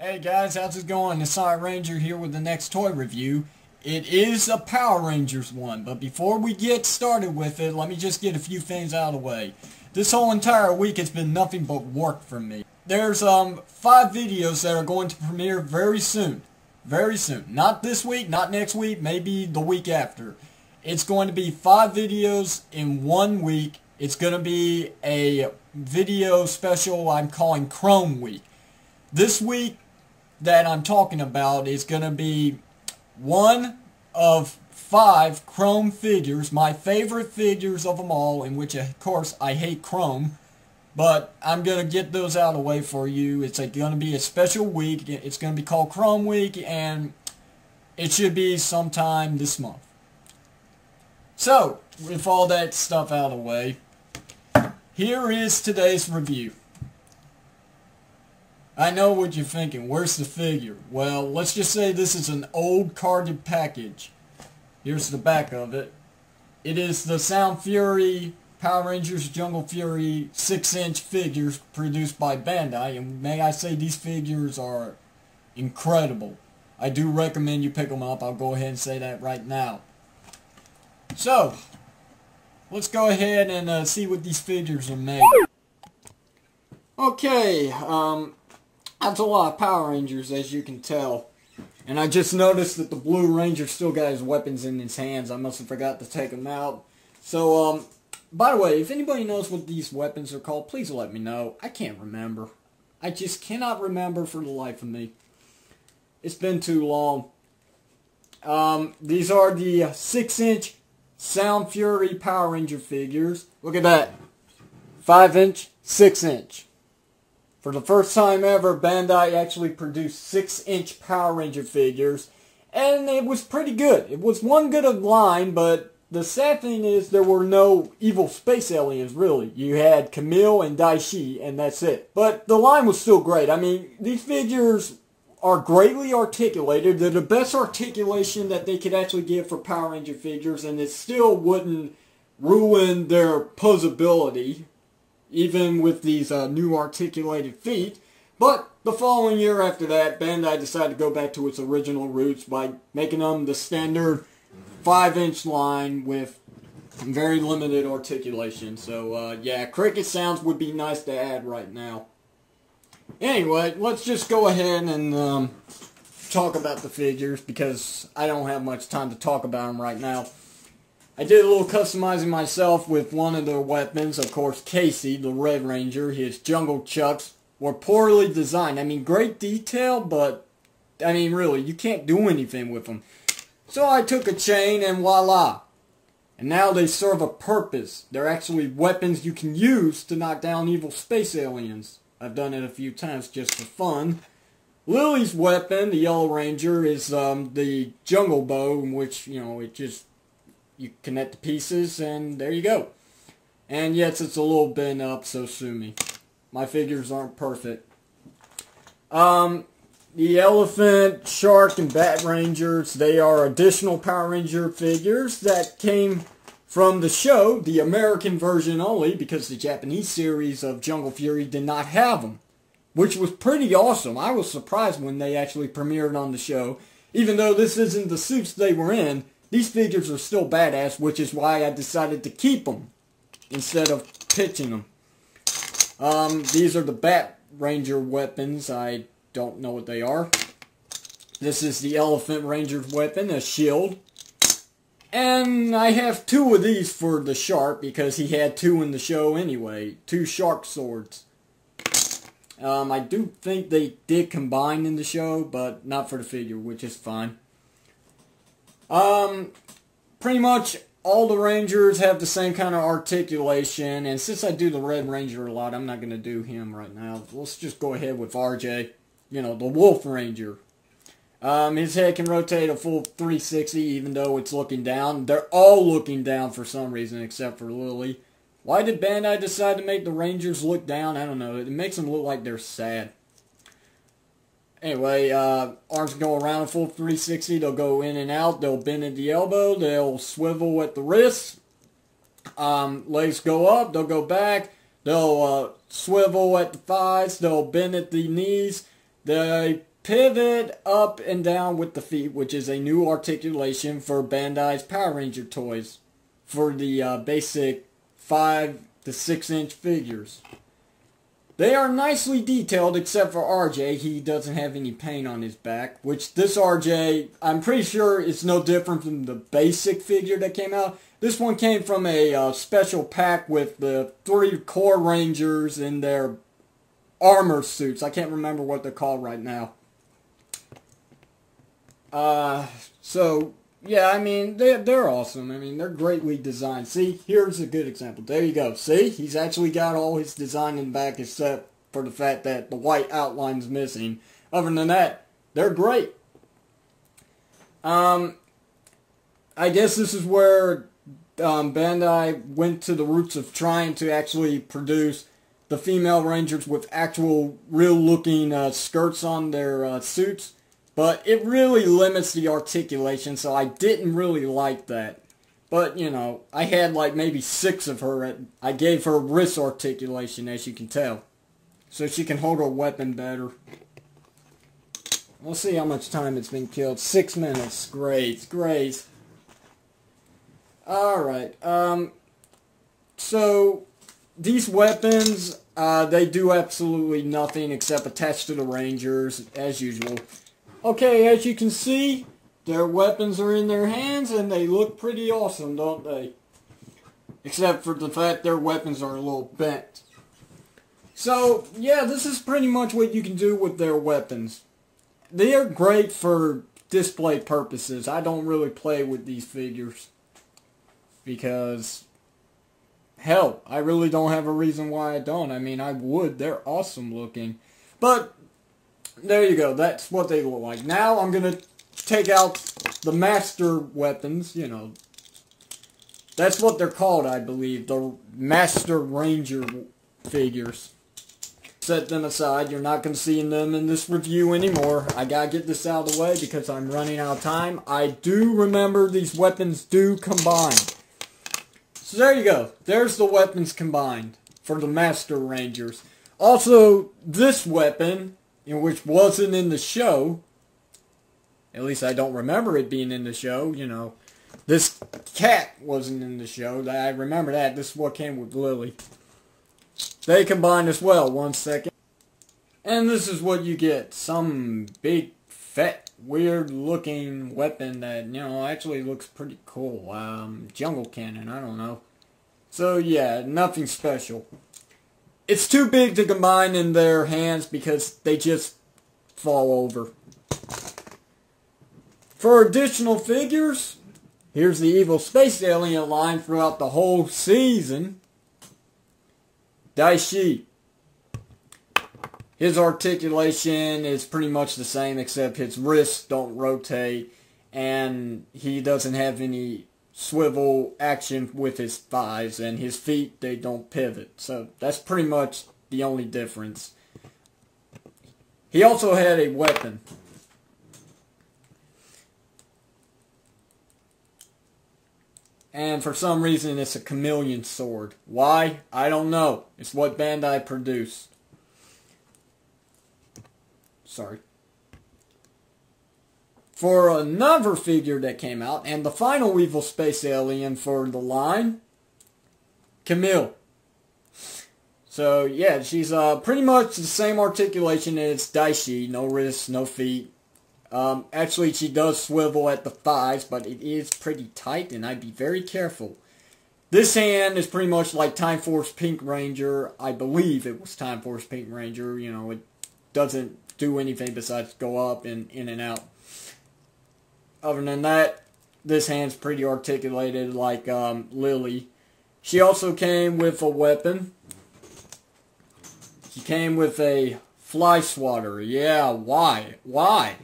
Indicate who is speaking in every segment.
Speaker 1: Hey guys, how's it going? The Sonic Ranger here with the next toy review. It is a Power Rangers one, but before we get started with it, let me just get a few things out of the way. This whole entire week has been nothing but work for me. There's 5 videos that are going to premiere very soon. Very soon. Not this week, not next week, maybe the week after. It's going to be 5 videos in 1 week. It's going to be a video special I'm calling Chrome Week. This week that I'm talking about is going to be one of 5 Chrome figures, my favorite figures of them all, in which of course I hate Chrome, but I'm going to get those out of the way for you. It's going to be a special week. It's going to be called Chrome Week, and it should be sometime this month. So, with all that stuff out of the way, here is today's review. I know what you're thinking, where's the figure? Well, let's just say this is an old carded package. Here's the back of it. It is the Sound Fury Power Rangers Jungle Fury 6-inch figures produced by Bandai, and may I say these figures are incredible. I do recommend you pick them up. I'll go ahead and say that right now. So, let's go ahead and see what these figures are made. Okay, that's a lot of Power Rangers, as you can tell. And I just noticed that the Blue Ranger still got his weapons in his hands. I must have forgot to take them out. So, by the way, if anybody knows what these weapons are called, please let me know. I can't remember. I just cannot remember for the life of me. It's been too long. These are the 6-inch Sound Fury Power Ranger figures. Look at that. 5-inch, 6-inch. For the first time ever, Bandai actually produced 6-inch Power Ranger figures, and it was pretty good. It was one good of line, but the sad thing is there were no evil space aliens, really. You had Camille and Daishi, and that's it. But the line was still great. I mean, these figures are greatly articulated. They're the best articulation that they could actually give for Power Ranger figures, and it still wouldn't ruin their posability, even with these new articulated feet. But the following year after that, Bandai decided to go back to its original roots by making them the standard 5-inch line with very limited articulation. So, yeah, cricket sounds would be nice to add right now. Anyway, let's just go ahead and talk about the figures, because I don't have much time to talk about them right now. I did a little customizing myself with one of their weapons. Of course, Casey, the Red Ranger, his jungle chucks were poorly designed. I mean, great detail, but, I mean, really, you can't do anything with them. So I took a chain and voila. And now they serve a purpose. They're actually weapons you can use to knock down evil space aliens. I've done it a few times just for fun. Lily's weapon, the Yellow Ranger, is the jungle bow, in which, you know, it just... you connect the pieces, and there you go. And yes, it's a little bent up, so sue me. My figures aren't perfect. The Elephant, Shark, and Bat Rangers, they are additional Power Ranger figures that came from the show, the American version only, because the Japanese series of Jungle Fury did not have them, which was pretty awesome. I was surprised when they actually premiered on the show. Even though this isn't the suits they were in, these figures are still badass, which is why I decided to keep them instead of pitching them. These are the Bat Ranger weapons. I don't know what they are. This is the Elephant Ranger's weapon, a shield. And I have 2 of these for the Shark, because he had 2 in the show anyway. 2 Shark swords. I do think they did combine in the show, but not for the figure, which is fine. Pretty much all the Rangers have the same kind of articulation, and since I do the Red Ranger a lot, I'm not going to do him right now. Let's just go ahead with RJ, you know, the Wolf Ranger. His head can rotate a full 360 even though it's looking down. They're all looking down for some reason except for Lily. Why did Bandai decide to make the Rangers look down? I don't know. It makes them look like they're sad. Anyway, arms go around a full 360. They'll go in and out. They'll bend at the elbow. They'll swivel at the wrist. Legs go up. They'll go back. They'll swivel at the thighs. They'll bend at the knees. They pivot up and down with the feet, which is a new articulation for Bandai's Power Ranger toys for the basic 5 to 6 inch figures. They are nicely detailed except for RJ. He doesn't have any paint on his back, which this RJ, I'm pretty sure it's no different from the basic figure that came out. This one came from a special pack with the 3 core Rangers in their armor suits. I can't remember what they're called right now. So, yeah, I mean, they're awesome. I mean, they're greatly designed. See, here's a good example. There you go. See, he's actually got all his design in the back except for the fact that the white outline's missing. Other than that, they're great. I guess this is where Bandai went to the roots of trying to actually produce the female Rangers with actual real-looking skirts on their suits. But it really limits the articulation, so I didn't really like that. But, you know, I had like maybe 6 of her. I gave her wrist articulation, as you can tell. So she can hold her weapon better. We'll see how much time it's been killed. 6 minutes. Great, great. Alright, so these weapons, they do absolutely nothing except attach to the Rangers, as usual. Okay, as you can see, their weapons are in their hands, and they look pretty awesome, don't they? Except for the fact their weapons are a little bent. So, yeah, this is pretty much what you can do with their weapons. They are great for display purposes. I don't really play with these figures. Because, hell, I really don't have a reason why I don't. I mean, I would. They're awesome looking. But, there you go. That's what they look like. Now, I'm going to take out the master weapons, you know. That's what they're called, I believe. The Master Ranger figures. Set them aside. You're not going to see them in this review anymore. I got to get this out of the way because I'm running out of time. I do remember these weapons do combine. So there you go. There's the weapons combined for the Master Rangers. Also, this weapon, which wasn't in the show, at least I don't remember it being in the show, you know. This cat wasn't in the show. I remember that. This is what came with Lily. They combined as well. 1 second. And this is what you get. Some big, fat, weird-looking weapon that, you know, actually looks pretty cool. Jungle cannon, I don't know. So, yeah, nothing special. It's too big to combine in their hands because they just fall over. For additional figures, here's the Evil Space Alien line throughout the whole season. Daishi. His articulation is pretty much the same except his wrists don't rotate and he doesn't have any swivel action with his thighs and his feet, they don't pivot. So that's pretty much the only difference. He also had a weapon. And for some reason it's a chameleon sword. Why? I don't know. It's what Bandai produced. Sorry. For another figure that came out, and the final Evil Space Alien for the line, Camille. So yeah, she's pretty much the same articulation as Daishi. No wrists, no feet. Actually, she does swivel at the thighs, but it is pretty tight, and I'd be very careful. This hand is pretty much like Time Force Pink Ranger. I believe it was Time Force Pink Ranger. You know, it doesn't do anything besides go up and in and out. Other than that, this hand's pretty articulated like Lily. She also came with a weapon. She came with a fly swatter. Yeah, why? Why?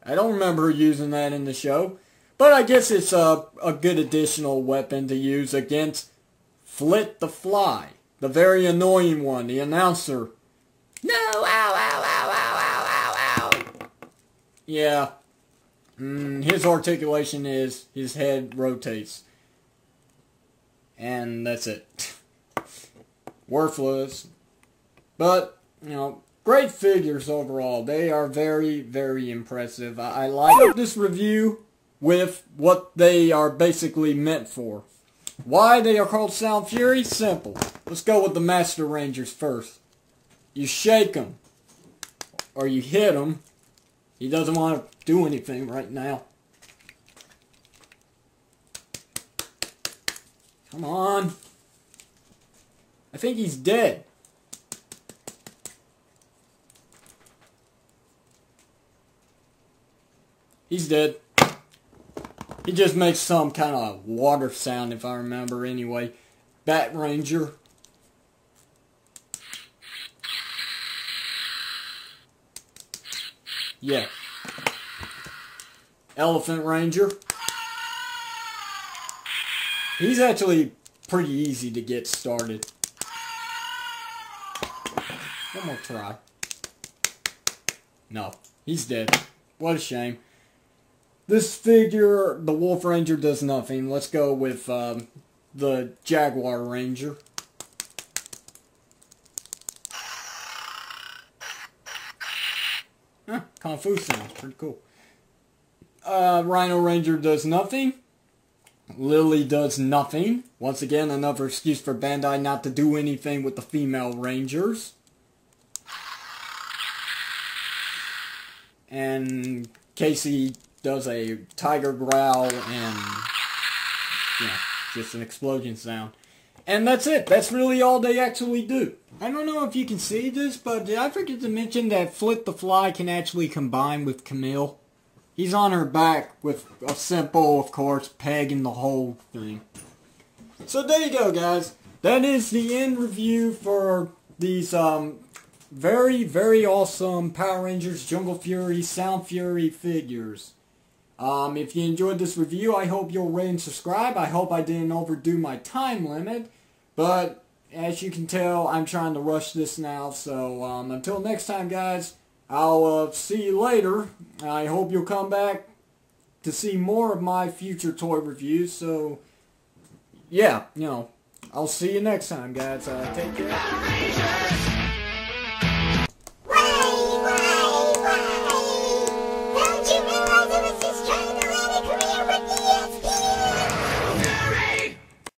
Speaker 1: I don't remember using that in the show. But I guess it's a good additional weapon to use against Flit the Fly. The very annoying one, the announcer. No, ow, ow, ow, ow, ow, ow, ow. Yeah. His articulation is his head rotates. And that's it. Worthless. But, you know, great figures overall. They are very, very impressive. I like this review with what they are basically meant for. Why they are called Sound Fury? Simple. Let's go with the Master Rangers first. You shake him, or you hit him. He doesn't want to do anything right now. Come on. I think he's dead. He's dead. He just makes some kind of water sound, if I remember anyway. Bat Ranger. Yeah. Elephant Ranger. He's actually pretty easy to get started. One more try. No, he's dead. What a shame. This figure, the Wolf Ranger, does nothing. Let's go with the Jaguar Ranger. Huh, Kung Fu sounds pretty cool. Rhino Ranger does nothing. Lily does nothing. Once again, another excuse for Bandai not to do anything with the female Rangers. And Casey does a tiger growl and, you know, just an explosion sound. And that's it. That's really all they actually do. I don't know if you can see this, but did I forget to mention that Flip the Fly can actually combine with Camille? He's on her back with a simple, of course, peg in the whole thing. So there you go, guys. That is the end review for these very, very awesome Power Rangers Jungle Fury, Sound Fury figures. If you enjoyed this review, I hope you'll rate and subscribe. I hope I didn't overdo my time limit. But as you can tell, I'm trying to rush this now. So until next time, guys, I'll see you later. I hope you'll come back to see more of my future toy reviews. So, yeah, you know, I'll see you next time, guys. Take care.